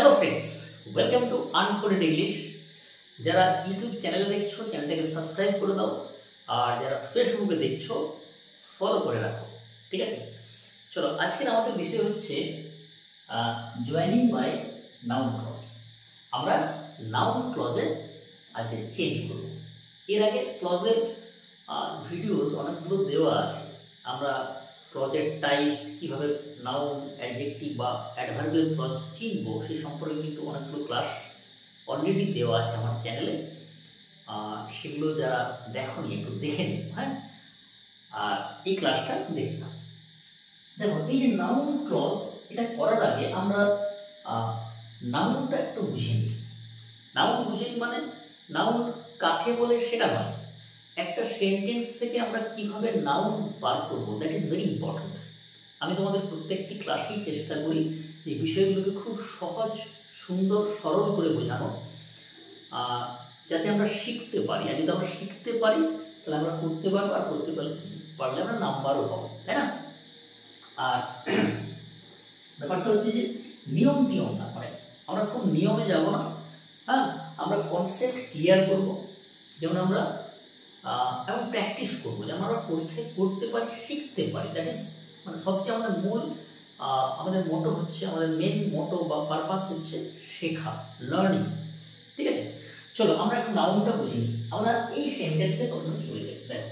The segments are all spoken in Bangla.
Hello friends, welcome to unfolded English. যারা ইউটিউব চ্যানেলে দেখছো চ্যানেলটাকে সাবস্ক্রাইব করে দাও, আর যারা ফেসবুকে দেখছো ফলো করে রাখো। ঠিক আছে, চলো আজকের আমাদের বিষয় হচ্ছে জয়েনিং বাই নাউন ক্লজ। আমরা নাউন ক্লজে আজকে চেঞ্জ করব। এর আগে ক্লজের ভিডিওস অনেকগুলো দেওয়া আছে। আমরা ক্লজের টাইপস, কীভাবে নাউন, অ্যাডজেক্টিভ বা অ্যাডভার্বিয়াল ক্লজ চিনব সেই সম্পর্কে কিন্তু অনেকগুলো ক্লাস অলরেডি দেওয়া আছে আমার চ্যানেলে। সেগুলো যারা দেখোনি একটু দেখে নেব। হ্যাঁ, আর এই ক্লাসটা দেখলাম। দেখো, এই যে নাউন ক্লজ, এটা করার আগে আমরা নাউনটা একটু বুঝে নিই। নাউন বুঝে নিই মানে নাউন কাকে বলে সেটা নয়, একটা সেন্টেন্স থেকে আমরা কিভাবে নাউন বার করবো, দ্যাট ইজ ভেরি ইম্পর্টেন্ট। আমি তোমাদের প্রত্যেকটি ক্লাসেই চেষ্টা করি যে বিষয়গুলোকে খুব সহজ, সুন্দর, সরল করে বোঝানো, যাতে আমরা শিখতে পারি। আর যদি আমরা শিখতে পারি তাহলে আমরা করতে পারবো, আর করতে পারলে আমরা নাম্বারও পাবো, তাই না? আর ব্যাপারটা হচ্ছে যে নিয়ম না, মানে আমরা খুব নিয়মে যাব না। হ্যাঁ, আমরা কনসেপ্ট ক্লিয়ার করব, যেমন আমরা এবং প্র্যাকটিস করবো, যেমন আমরা পরীক্ষায় করতে পারি, শিখতে পারি। দ্যাট ইজ মানে সবচেয়ে আমাদের মূল, আমাদের মোটো হচ্ছে, আমাদের মেন মোটো বা পারপাস হচ্ছে শেখা, লার্নিং। ঠিক আছে, চলো আমরা একটু নাউনটা বুঝি। আমরা এই সেন্টেন্সে প্রথমে চলে যাই। দেখো,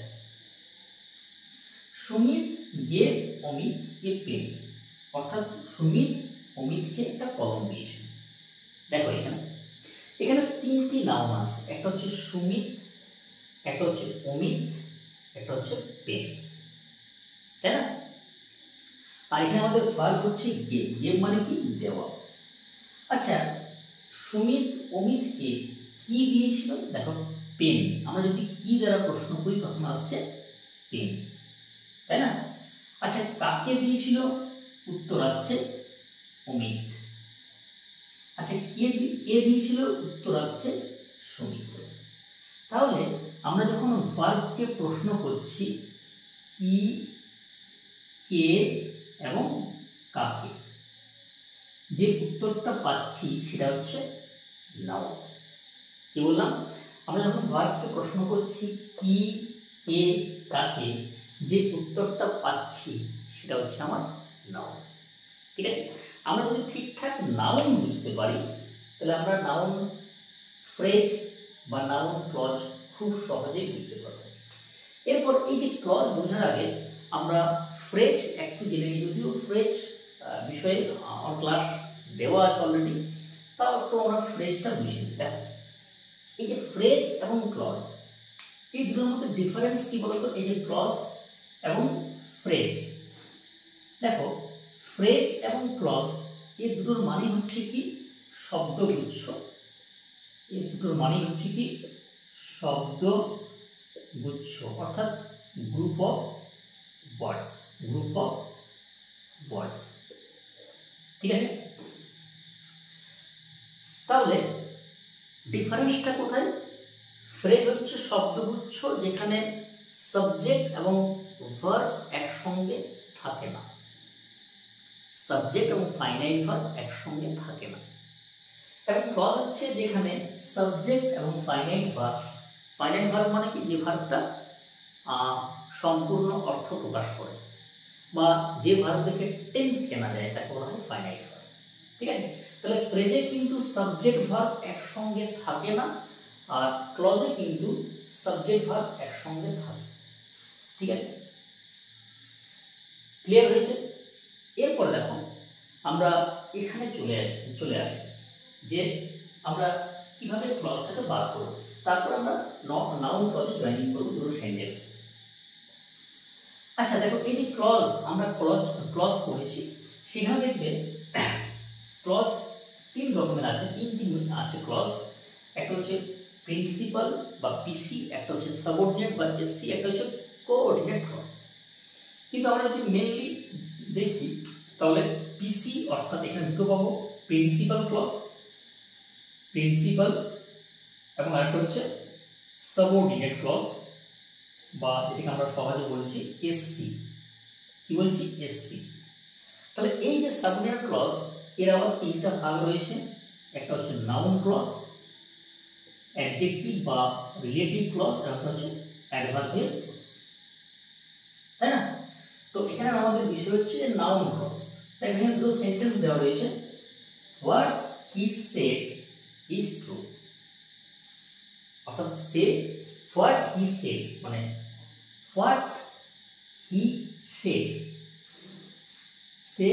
Sumit gave Amit a pen, অর্থাৎ সুমিত অমিতকে একটা কলম দিয়েছে। দেখো এখানে তিনটি নাউন আছে, একটা হচ্ছে সুমিত, একটা হচ্ছে অমিত, একটা হচ্ছে পেন, তাই না? আর এখানে আমাদের ভার্ব হচ্ছে গেভ। গেভ মানে কি? দেওয়া। আচ্ছা, সুমিত অমিতকে কি দিয়েছিল? দেখো, পেন। আমরা যদি কি দ্বারা প্রশ্ন করি তখন আসছে পেন, তাই না? আচ্ছা, কাকে দিয়েছিল? উত্তর আসছে অমিত। আচ্ছা, কে দিয়েছিল? উত্তর আসছে সুমিত। তাহলে আমরা যখন ভার্বকে প্রশ্ন করছি কি, কে এবং কাকে, যে উত্তরটা পাচ্ছি সেটা হচ্ছে নাউন। কি বললাম? আমরা যখন ভার্বকে প্রশ্ন করছি কি, কে, কাকে, যে উত্তরটা পাচ্ছি সেটা হচ্ছে আমার নাউন। ঠিক আছে, আমরা যদি ঠিকঠাক নাউন বুঝতে পারি তাহলে আমরা নাউন ফ্রেজ বা নাউন ক্লজ খুব সহজেই বুঝতে পারবো। এরপর এই যে ক্লজ বোঝার আগে আমরা ফ্রেজ একটু জেনে নিই। যদিও ফ্রেজ বিষয়ে আমার ক্লাস দেওয়া আছে অলরেডি, তাও একটু আমরা ফ্রেজটা বুঝি। দেখো, এই যে ফ্রেজ এবং ক্লজ, এই দুটোর মধ্যে ডিফারেন্স কি বলতো? এই যে ক্লজ এবং ফ্রেজ, দেখো ফ্রেজ এবং ক্লজ এই দুটোর মানে হচ্ছে কি? শব্দগুচ্ছ। এই দুটোর মানে হচ্ছে কি? শব্দগুচ্ছ, অর্থাৎ group of words. Group of words. ঠিক আছে, তাহলে ডিফারেন্সটা কোথায়? ফ্রেজ হচ্ছে শব্দগুচ্ছ যেখানে সাবজেক্ট এবং ভার্ব একসঙ্গে থাকে না। সাবজেক্ট এবং ফাইনাইট ভার্ব একসঙ্গে থাকে না। এবং ক্লজ হচ্ছে যেখানে সাবজেক্ট এবং ফাইনাইট ভার্ব মানে কি? যে ভার্বটা সম্পূর্ণ অর্থ প্রকাশ করে, বা যে ভার্ব দেখে টেন্স চেনা যায় তাকে বলা হয় ফাইনাইট ভার্ব। ঠিক আছে, তাহলে ফ্রেজে কিন্তু সাবজেক্ট ভার্ব একসঙ্গে থাকে না, আর ক্লজে কিন্তু সাবজেক্ট ভার্ব একসঙ্গে থাকে। ঠিক আছে, ক্লিয়ার হয়েছে? এরপরে দেখো, আমরা এখানে চলে আসি যে আমরা কিভাবে ক্লজটাকে বার করব। তারপর আমরা নাউন ক্লজে জয়েনিং করব দুটো সেন্টেন্স। আচ্ছা দেখো, এই যে ক্লজ, আমরা ক্লজ করেছি, সেখানে দেখবে ক্লজ তিন রকমের আছে, তিনটি আছে ক্লজ। একটা হচ্ছে প্রিন্সিপাল বা পিসি, একটা হচ্ছে সাবঅর্ডিনেট বা এসসি, একটা হচ্ছে কোঅর্ডিনেট ক্লজ। কিন্তু আমরা যদি মেনলি দেখি তাহলে পিসি, অর্থাৎ এখানে দুটো পাবো, প্রিন্সিপাল ক্লজ, প্রিন্সিপাল, এবং আরেকটা হচ্ছে সাবঅর্ডিনেট ক্লজ, বা এটাকে আমরা সহজে বলছি এসসি। কি বলছি? এসসি। তাহলে এই যে সাবঅর্ডিনেট ক্লজ, এর আবার তিনটা ভাগ রয়েছে। একটা হচ্ছে নাউন ক্লজ, অ্যাডজেক্টিভ বা রিলেটিভ ক্লজ, আর একটা হচ্ছে অ্যাডভার্বিয়াল ক্লজ, তাই না? তো এখানে আমাদের বিষয় হচ্ছে যে নাউন ক্লজ। তাই এখানে দুটো সেন্টেন্স দেওয়া রয়েছে, what he said is true, অর্থাৎ হোয়াট হি সেড মানে হোয়াট হি সেড, সে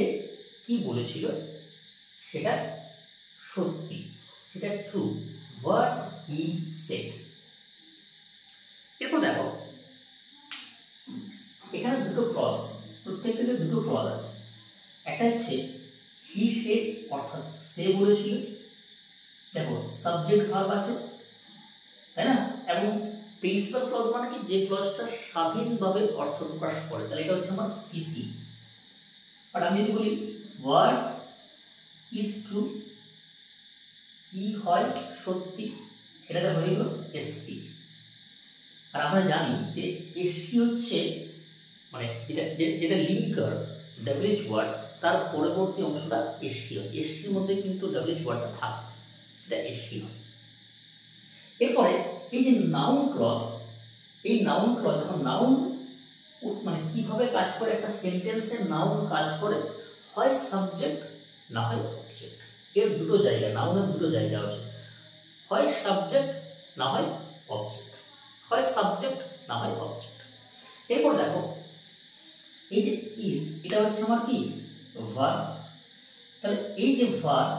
কি বলেছিল সেটা সত্যি, সেটা ট্রু, হোয়াট হি সেড। এরপর দেখো এখানে দুটো ক্লজ, প্রত্যেকটাতে দুটো ক্লজ আছে। একটা হচ্ছে হি সেড অর্থাৎ সে বলেছিল, দেখো সাবজেক্ট ভার্ব আছে, তাই না? এবং প্রিন্সিপাল ক্লজ মানে কি, যে ক্লজটা স্বাধীনভাবে অর্থ প্রকাশ করে, তাহলে এটা হচ্ছে আমার পিসি। আর আমি যদি বলি হোয়াট ইজ ট্রু, কি হয় সত্যি, এটাতে হয়ে গেল এসসি। আর আমরা জানি যে এসসি হচ্ছে মানে যেটা লিঙ্কার ডাব্লিউএইচ ওয়ার্ড, তার পরবর্তী অংশটা এসসি হয়। এসসির মধ্যে কিন্তু ডাব্লিউএইচ ওয়ার্ডটা থাকে, সেটা এসসি হয়। এরপরে এই যে নাউন ক্লজ, এই নাউন ক্লজ এখন নাউন মানে কিভাবে কাজ করে, একটা সেন্টেন্সে নাউন কাজ করে হয় সাবজেক্ট না হয় অবজেক্ট। এর দুটো জায়গা, নাউনের দুটো জায়গা আছে, হয় সাবজেক্ট না হয় অবজেক্ট, হয় সাবজেক্ট না হয় অবজেক্ট। এরপর দেখো এই যে ইজ, এটা হচ্ছে আমার কি ভার্ব, তাহলে এই যে ভার্ব,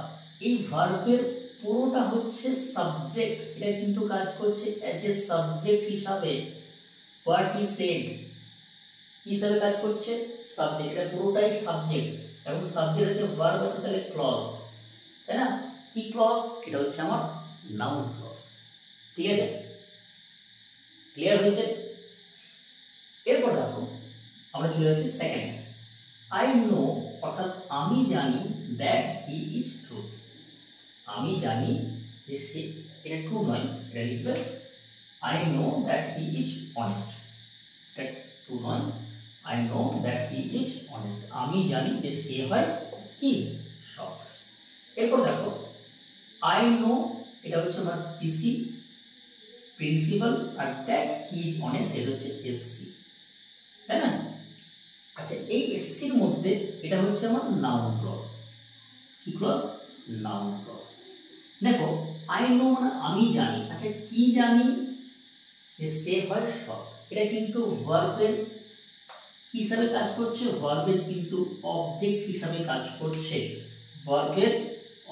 এই ভার্বের পুরোটা হচ্ছে সাবজেক্ট, এটা কিন্তু কাজ করছে অ্যাজ এ সাবজেক্ট হিসাবে। হোয়াট হি সেড হিসাবে কাজ করছে সাবজেক্ট, এটা পুরোটাই সাবজেক্ট, এবং সাবজেক্ট আছে ভার্ব আছে, তাহলে ক্লজ, তাই না? কি ক্লজ? এটা হচ্ছে আমার নাউন ক্লজ। ঠিক আছে, ক্লিয়ার হয়েছে? এরপর দেখো আমরা চলে আসছি সেকেন্ড, আই নো অর্থাৎ আমি জানি দ্যাট হি ইজ ট্রু, আমি জানি যে সে, এটা ট্রু নয়, এটা লিখবে I know that he is honest, এটা ট্রু নয়, I know that he is honest, আমি জানি যে সে হয় কি সৎ। এরপর দেখো আই নো, এটা হচ্ছে আমার পিসি প্রিন্সিপাল, আর দ্যাট হি ইজ অনেস্ট এটা হচ্ছে এসসি, তাই না? আচ্ছা এই এসসির মধ্যে এটা হচ্ছে আমার নাউন ক্লজ। কি ক্লজ? Noun clause. দেখো আই নো মানে আমি জানি, আচ্ছা কি জানি? যে সে হয় সৎ, এটা কিন্তু ভার্বের হিসাবে কাজ করছে, ভার্বের কিন্তু অবজেক্ট হিসাবে কাজ করছে, ভার্বের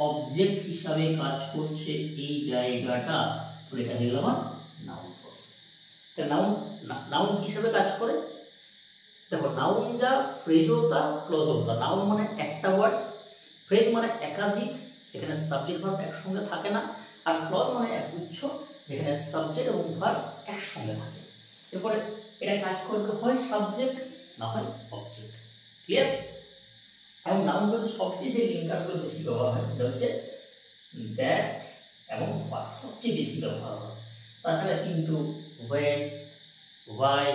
অবজেক্ট হিসাবে কাজ করছে এই জায়গাটা, তো এটা হয়ে গেল আমার নাউন ক্লজ। তা নাউন হিসাবে কাজ করে, দেখো নাউন যা ফ্রেজও তা ক্লজও তা। নাউন মানে একটা ওয়ার্ড, ফ্রেজ মানে একাধিক, যেখানে সাবজেক্ট ভার্ব একসঙ্গে থাকে না, আর ক্লজ মানে একগুচ্ছ, যেখানে সাবজেক্ট এবং ভার্ব একসঙ্গে থাকে। এরপরে এটা কাজ করবে হয় সাবজেক্ট না হয় অবজেক্ট। ক্লিয়ার? এবং নাউনগুলো সবচেয়ে যে লিঙ্কারগুলো বেশি ব্যবহার হয় সেটা হচ্ছে দ্যাট এবং হোয়াট, সবচেয়ে বেশি ব্যবহার হয়। তাছাড়া কিন্তু হোয়েন, হোয়াই,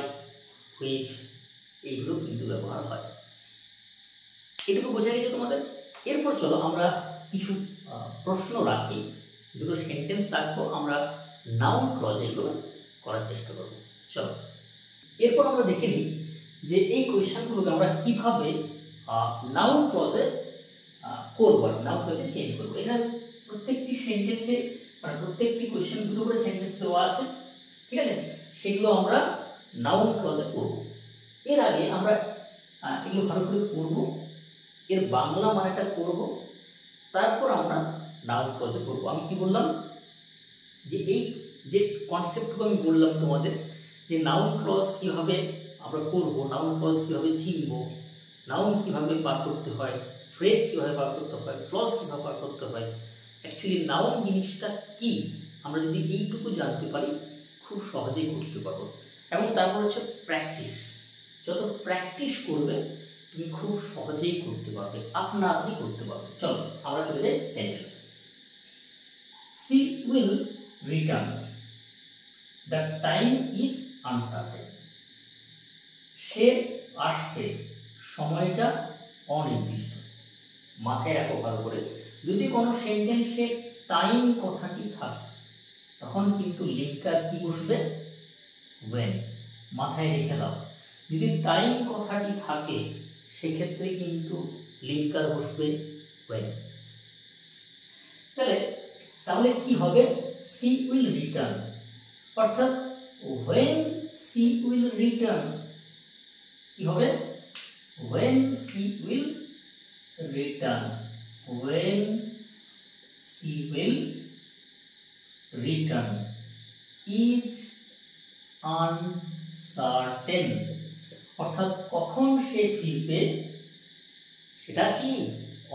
হুইচ এইগুলো কিন্তু ব্যবহার হয়। এটুকু বোঝা গেছে তোমাদের? এরপর চলো আমরা কিছু প্রশ্ন রাখি, দুটো সেন্টেন্স রাখবো, আমরা নাউন ক্লজ এগুলো করার চেষ্টা করব। চলো এরপর আমরা দেখে নিই যে এই কোয়েশ্চেনগুলোকে আমরা কিভাবে নাউন ক্লজে করবো, নাউন ক্লজে চেঞ্জ করবো। এখানে প্রত্যেকটি সেন্টেন্সে মানে প্রত্যেকটি কোয়েশ্চেন দুটো করে সেন্টেন্স দেওয়া আছে, ঠিক আছে? সেগুলো আমরা নাউন ক্লজে করব। এর আগে আমরা এগুলো ভালো করে করব, এর বাংলা মানেটা করব, তারপর আমরা নাউন ক্লজে করব। আমি কি বললাম যে এই যে কনসেপ্টগুলো আমি বললাম তোমাদের, যে নাউন ক্লজ কিভাবে আমরা করব, নাউন ক্লজ কিভাবে চিনব, নাউন কিভাবে পার করতে হয়, ফ্রেজ কিভাবে পার করতে হয়, ক্লজ কিভাবে পার করতে হয়, অ্যাকচুয়ালি নাউন জিনিসটা কি, আমরা যদি এইটুকু জানতে পারি খুব সহজেই করতে পারবো। এবং তারপর হচ্ছে প্র্যাকটিস, যত প্র্যাকটিস করবে তুমি খুব সহজেই করতে পারবে, আপনা আপনি করতে পারবে। চলো আমরা চলে যাই sentence. She will return. The time is uncertain. সে আসবে, সময়টা অনির্দিষ্ট। মাথায় রাখো ভালো করে, যদি কোনো সেন্টেন্সে টাইম কথাটি থাকে তখন কিন্তু লিঙ্কার কি বসবে? when। মাথায় রেখে দাও, যদি টাইম কথাটি থাকে সেক্ষেত্রে কিন্তু লিঙ্কার বসবে when। তাহলে কি হবে? she will return, অর্থাৎ when she will return কি হবে? when she will return, when she will return is uncertain, অর্থাৎ কখন সে ফিরবে সেটা কি?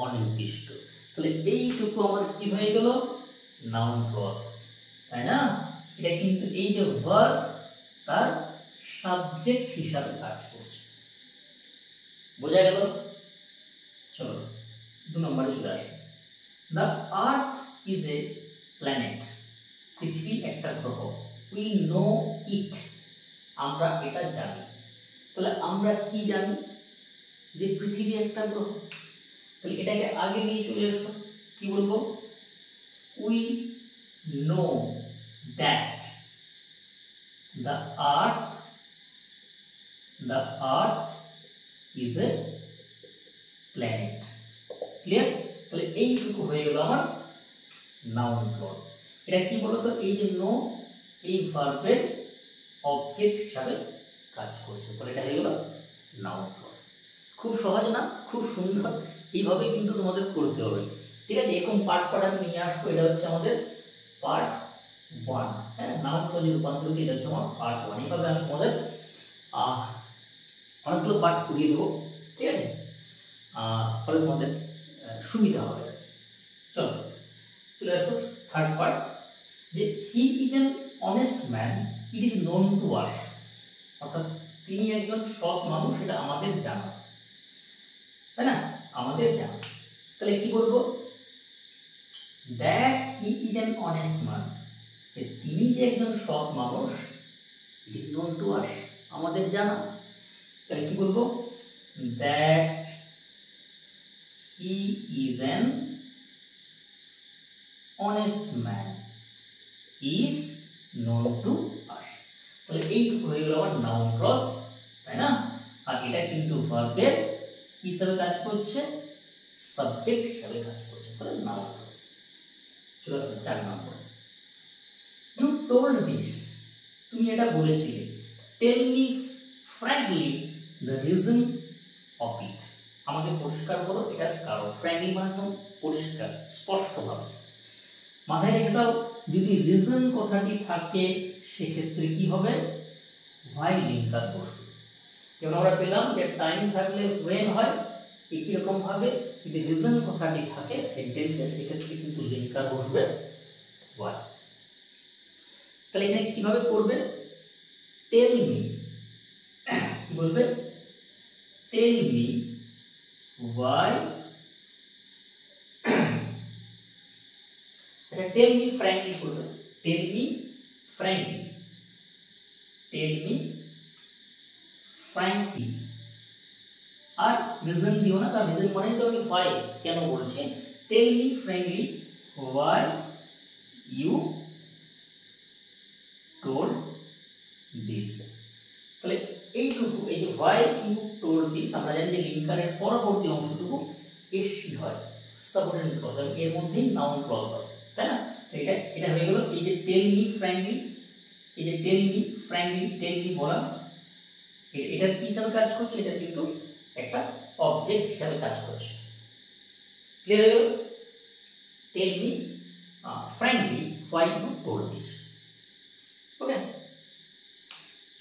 অনির্দিষ্ট। তাহলে এইটুকু আমার কি হয়ে গেল? নাউন ক্লজ, তাই না? এটা কিন্তু এই যে ভার্ব তার সাবজেক্ট হিসাবে কাজ করছে। বোঝা গেল? চলো 2 নম্বরে চলে আসি। The earth is a planet, পৃথিবী একটা গ্রহ। উই নো ইট, আমরা এটা জানি। তাহলে আমরা কি জানি? যে পৃথিবী একটা গ্রহ। তাহলে এটাকে আগে নিয়ে চলে এসো, কি বলবো? We know that the earth is a planet. Clear? তাহলে এইটুকু হয়ে গেল আমার নাউন ক্লজ। এটা কি বলতো? এই যে নো, এই ভার্বের অবজেক্ট হিসাবে কাজ করছে, তাহলে এটা হয়ে গেল নাউন ক্লজ। খুব সহজ না? খুব সুন্দর। এইভাবে কিন্তু তোমাদের করতে হবে, ঠিক আছে? এরকম পার্ট আমি নিয়ে আসবো। এটা হচ্ছে আমাদের পার্ট 1, হ্যাঁ, নাউন ক্লজে রূপান্তরিত। এটা হচ্ছে আমার পার্ট 1। এইভাবে আমি তোমাদের অনেকগুলো পার্ট করিয়ে দেবো, ঠিক আছে? ফলে তোমাদের সুবিধা হবে। চলে আসবো থার্ড পার্ট, যে he is an honest man, it is known to us, অর্থাৎ তিনি একজন সৎ মানুষ, এটা আমাদের জানা, তাই না? আমাদের জানা। তাহলে কি বলবো? That he is an honest man, তিনি যে একজন সৎ মানুষ, it is known to us, আমাদের জানা। তাহলে কি বলবো? That he is an honest man is known to us। তাহলে এইটুকু হয়ে গেল আমার নাউন ক্লজ, তাই না? আর এটা কিন্তু ভার্বের কি হিসাবে কাজ করছে? সাবজেক্ট হিসাবে কাজ করছে, তাহলে নাউন ক্লজ। চলে আসো 4 নম্বর। ইউ টোল্ড দিস, তুমি এটা বলেছিলে। Tell me frankly the reason of it, আমাকে পরিষ্কার বলো এটার কারণ। ফ্র্যাঙ্কলি মানে পরিষ্কার, স্পষ্টভাবে। মাথায় রেখে দাও, যদি রিজন কথাটি থাকে সেক্ষেত্রে কি হবে? হোয়াই লিঙ্কার বসবে। যেমন আমরা পেলাম যে টাইম থাকলে ওয়েন হয়, একই রকম ভাবে যদি রিজন কথাটি থাকে সেন্টেন্সে সেক্ষেত্রে কিন্তু লিঙ্কার বসবে হোয়াই। তাহলে এখানে কিভাবে করবে? টেল মি, কি বলবে? টেল মি হোয়াই, আচ্ছা টেল মি ফ্র্যাঙ্কলি করবে। Tell me frankly, tell me frankly. আর রিজন দিও না, কারণ রিজন মানে তো আমি হোয়াই কেন বলছি। Tell me frankly why you told this. তাহলে এইটুকু, এই যে হোয়াই ইউ টোল্ড দিস, আমরা জানি যে লিঙ্কারের পরবর্তী অংশটুকু এসি হয়, সাবঅর্ডিনেট ক্লজ, এবং এর মধ্যেই নাউন ক্লজ হয়, তাই না? এটা হয়ে গেল এই যে টেল মি ফ্র্যাঙ্কলি, এই যে tell me frankly, tell me বলা, এটা কি হিসাবে কাজ করছে? এটা কিন্তু একটা অবজেক্ট হিসাবে কাজ করছে। ক্লিয়ার হয়ে গেল? Tell me frankly why you told this. Okay,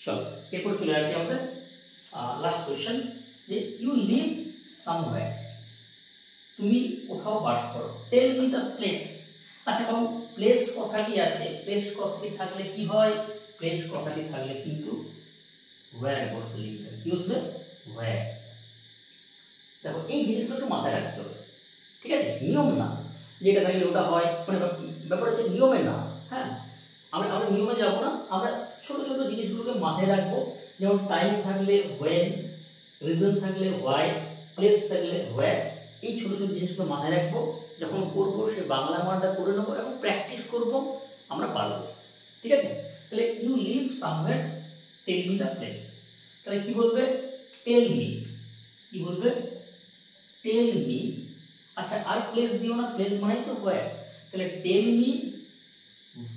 চলো এরপর চলে আসি আমাদের লাস্ট কোশ্চেন, যে ইউ লিভ সামওয়্যার, তুমি কোথাও বাস করো। Tell me the place. আচ্ছা বাবু, প্লেস কথাটি আছে, প্লেস কথাটি থাকলে কি হয়? প্লেস কথাটি থাকলে কিন্তু ওয়্যার বসবে, লিঙ্কার কি বসবে? ওয়্যার। দেখো এই জিনিসগুলো একটু মাথায় রাখতে হবে, ঠিক আছে? নিয়ম না যেটা থাকলে ওটা হয়, মানে ব্যাপার হচ্ছে নিয়মের না। হ্যাঁ, আমরা নিয়মে যাব না, আমরা ছোট ছোট জিনিসগুলোকে মাথায় রাখবো। যেমন টাইম থাকলে হোয়েন, রিজন থাকলে হোয়াই, প্লেস থাকলে হোয়ার, এই ছোটো ছোটো জিনিসগুলো মাথায় রাখবো, যখন করবো সে বাংলা মানটা করে নেবো এবং প্র্যাকটিস করব, আমরা পারবো। ঠিক আছে, তাহলে you live somewhere, tell me the place. তাহলে কি বলবে? Tell me. কি বলবে? Tell me. আচ্ছা, আর প্লেস দিও না, প্লেস মানেই তো হোয়ার। তাহলে tell me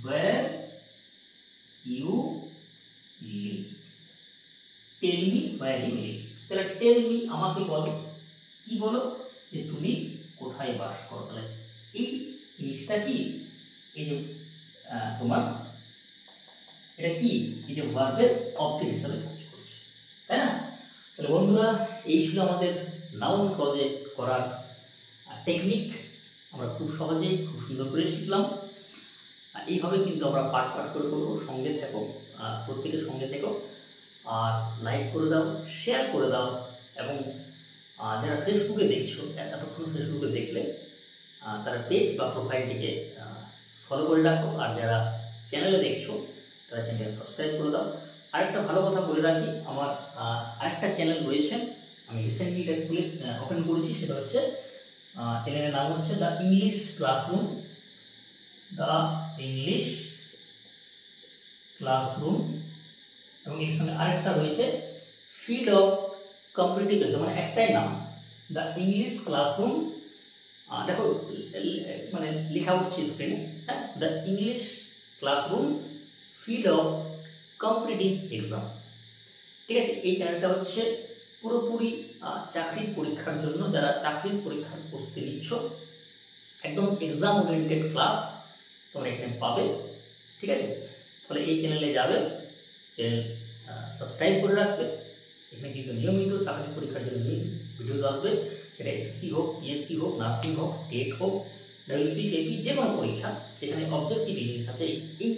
where you live. Tell me where you live. তাহলে টেল মি, আমাকে বলো। কি বলো? যে তুমি কোথায় বাস করো। তাহলে এই জিনিসটা কি? এই যে তোমার এটা কি? এই যে ভার্বের অবজেক্ট হিসাবে কাজ করছে, তাই না? তাহলে বন্ধুরা, এই ছিল আমাদের নাউন ক্লজে করার টেকনিক। আমরা খুব সহজেই খুব সুন্দর করে শিখলাম। এইভাবে কিন্তু আমরা পার্ট পার্ট করে করবো। সঙ্গে থেকো, প্রত্যেকের সঙ্গে থেকো, আর লাইক করে দাও, শেয়ার করে দাও, এবং যারা ফেসবুকে দেখছো, এতক্ষণ ফেসবুকে দেখলে তারা পেজ বা প্রোফাইলটিকে ফলো করে রাখো, আর যারা চ্যানেলে দেখছো তারা চ্যানেলকে সাবস্ক্রাইব করে দাও। আরেকটা ভালো কথা বলে রাখি, আমার আরেকটা চ্যানেল রয়েছে, আমি রিসেন্টলি এটা খুলে ওপেন করেছি। সেটা হচ্ছে চ্যানেলের নাম হচ্ছে the English classroom. The English classroom. এবং এর সঙ্গে আরেকটা রয়েছে ফিল্ড অফ কম্পিটিটিভ এক্সাম, মানে একটাই নাম, দ্য ইংলিশ ক্লাসরুম। দেখো মানে লেখা উঠছে স্ক্রিনে, হ্যাঁ, the English classroom field of competitive exam. ঠিক আছে, এই চ্যানেলটা হচ্ছে পুরোপুরি চাকরির পরীক্ষার জন্য। যারা চাকরির পরীক্ষার প্রস্তুতি নিচ্ছ, একদম এক্সাম ওরিয়েন্টেড ক্লাস তোমরা এখানে পাবে। ঠিক আছে, ফলে এই চ্যানেলে যাবে, চ্যানেল সাবস্ক্রাইব করে রাখবে। এখানে কিন্তু নিয়মিত চাকরি পরীক্ষার জন্য ভিডিওস আসবে, সেটা এসএসসি হোক, পিএসসি হোক, নার্সিং হোক, টেট হোক, ডাব্লিউপি, কেপি, যে কোনো পরীক্ষা। এখানে অবজেক্টিভ ইংলিশ আছে। এই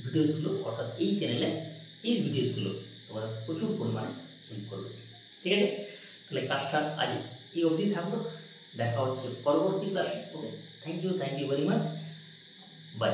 ভিডিওসগুলো, অর্থাৎ এই চ্যানেলে এই ভিডিওসগুলো তোমরা প্রচুর পরিমাণে হেল্প করবে। ঠিক আছে, তাহলে ক্লাসটা আজ এই অবধি থাকলো। দেখা হচ্ছে পরবর্তী ক্লাসে। Okay, thank you very much, by.